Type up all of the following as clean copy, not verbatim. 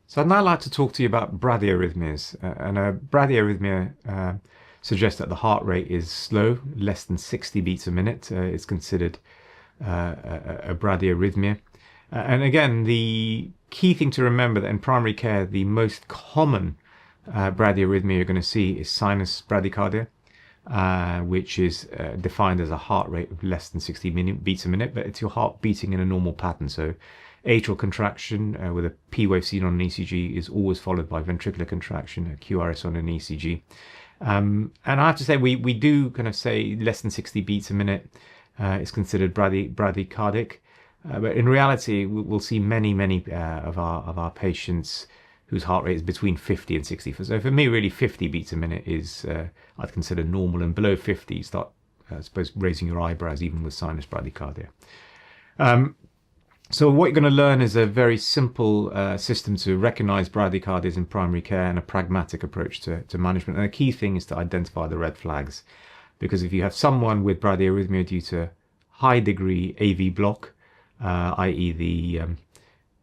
So I'd now like to talk to you about bradyarrhythmias. And a bradyarrhythmia suggests that the heart rate is slow, less than 60 beats a minute. It's considered a bradyarrhythmia. And again, the key thing to remember that in primary care, the most common bradyarrhythmia you're going to see is sinus bradycardia, which is defined as a heart rate of less than 60 beats a minute, but it's your heart beating in a normal pattern. So atrial contraction with a P wave seen on an ECG is always followed by ventricular contraction, a QRS on an ECG. And I have to say, we do kind of say less than 60 beats a minute is considered bradycardic. But in reality, we'll see many of our patients whose heart rate is between 50 and 60. So for me, really 50 beats a minute is I'd consider normal, and below 50, you start, I suppose, raising your eyebrows even with sinus bradycardia. So what you're going to learn is a very simple system to recognize bradycardias in primary care and a pragmatic approach to management. And the key thing is to identify the red flags, because if you have someone with bradyarrhythmia due to high degree AV block, i.e. the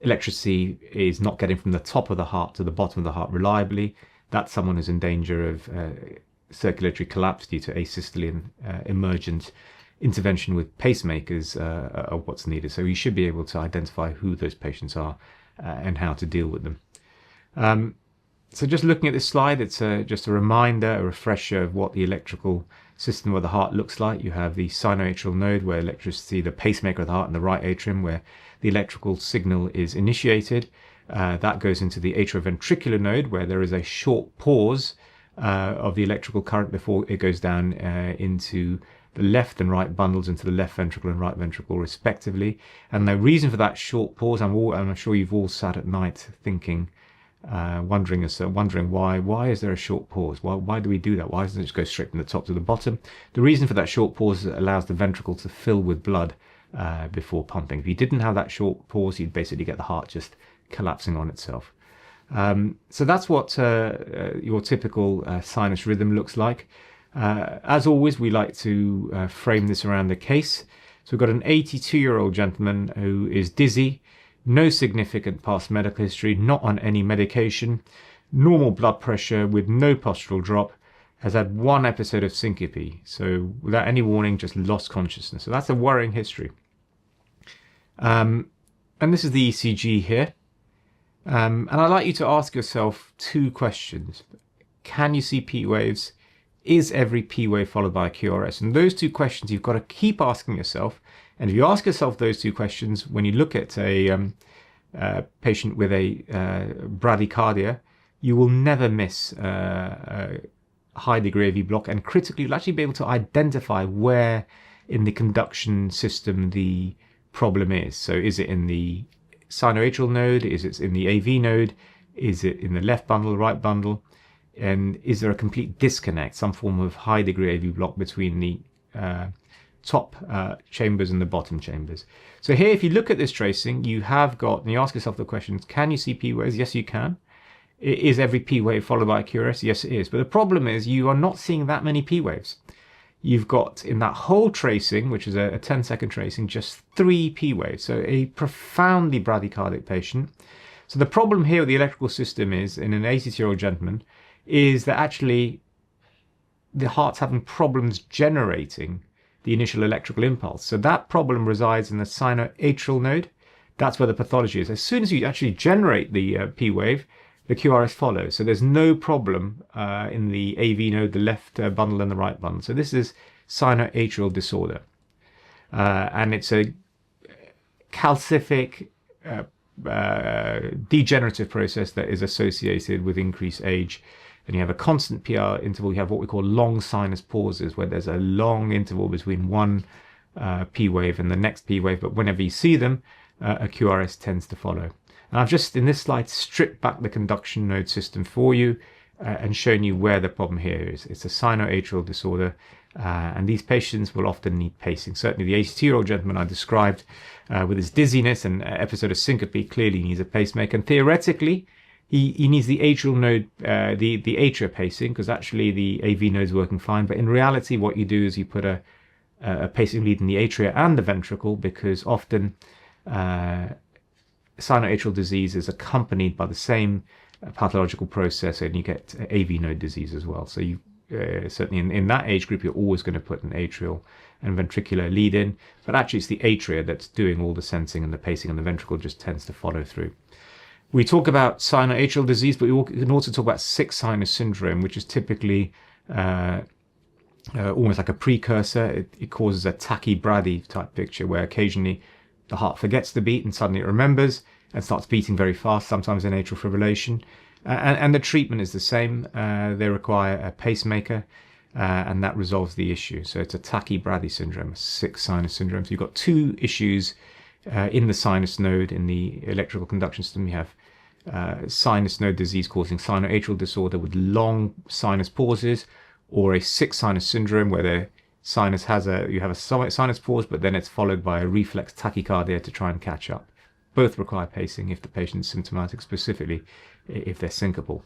electricity is not getting from the top of the heart to the bottom of the heart reliably, that's someone who's in danger of circulatory collapse due to asystole and emergent intervention with pacemakers are what's needed. So you should be able to identify who those patients are and how to deal with them. So just looking at this slide, it's just a reminder, a refresher of what the electrical system of the heart looks like. You have the sinoatrial node where electricity, the pacemaker of the heart, and the right atrium where the electrical signal is initiated. That goes into the atrioventricular node where there is a short pause of the electrical current before it goes down into the left and right bundles, into the left ventricle and right ventricle respectively. And the reason for that short pause, I'm sure you've all sat at night thinking, wondering why is there a short pause? Why do we do that? Why doesn't it just go straight from the top to the bottom? The reason for that short pause is it allows the ventricle to fill with blood before pumping. If you didn't have that short pause, you'd basically get the heart just collapsing on itself. So that's what your typical sinus rhythm looks like. As always, we like to frame this around the case. So we've got an 82-year-old gentleman who is dizzy, no significant past medical history, not on any medication, normal blood pressure with no postural drop, has had one episode of syncope. So without any warning, just lost consciousness. So that's a worrying history. And this is the ECG here. And I'd like you to ask yourself two questions. Can you see P waves? Is every P wave followed by a QRS? And those two questions you've got to keep asking yourself. And if you ask yourself those two questions when you look at a patient with a bradycardia, you will never miss a high degree AV block. And critically, you'll actually be able to identify where in the conduction system the problem is. So is it in the sinoatrial node? Is it in the AV node? Is it in the left bundle, right bundle? And is there a complete disconnect, some form of high degree AV block between the top chambers and the bottom chambers? So here, if you look at this tracing, you have got, and you ask yourself the questions, can you see P waves? Yes, you can. Is every P wave followed by a QRS? Yes, it is. But the problem is you are not seeing that many P waves. You've got in that whole tracing, which is a 10-second tracing, just 3 P waves. So a profoundly bradycardic patient. So the problem here with the electrical system is, in an 82-year-old gentleman, is that actually the heart's having problems generating the initial electrical impulse. So that problem resides in the sinoatrial node. That's where the pathology is. As soon as you actually generate the P wave, the QRS follows. So there's no problem in the AV node, the left bundle and the right bundle. So this is sinoatrial disorder. And it's a calcific degenerative process that is associated with increased age. And you have a constant PR interval. You have what we call long sinus pauses, where there's a long interval between one P wave and the next P wave. But whenever you see them, a QRS tends to follow. And I've just, in this slide, stripped back the conduction node system for you and shown you where the problem here is. It's a sinoatrial disorder. And these patients will often need pacing. Certainly the 82-year-old gentleman I described with his dizziness and episode of syncope clearly needs a pacemaker. And theoretically, he needs the atrial node, the atria pacing, because actually the AV node is working fine. But in reality, what you do is you put a pacing lead in the atria and the ventricle, because often sinoatrial disease is accompanied by the same pathological process, and you get AV node disease as well. So you certainly in that age group, you're always going to put an atrial and ventricular lead in, but actually it's the atria that's doing all the sensing and the pacing, and the ventricle just tends to follow through. We talk about sinoatrial disease, but we can also talk about sick sinus syndrome, which is typically almost like a precursor. It causes a tachybrady type picture, where occasionally the heart forgets the beat and suddenly it remembers and starts beating very fast, sometimes in atrial fibrillation. And the treatment is the same. They require a pacemaker, and that resolves the issue. So it's a tachybrady syndrome, a sick sinus syndrome. So you've got two issues in the sinus node. In the electrical conduction system, you have sinus node disease causing sinoatrial disorder with long sinus pauses, or a sick sinus syndrome where the sinus you have a sinus pause, but then it's followed by a reflex tachycardia to try and catch up. Both require pacing if the patient is symptomatic, specifically if they're syncopal.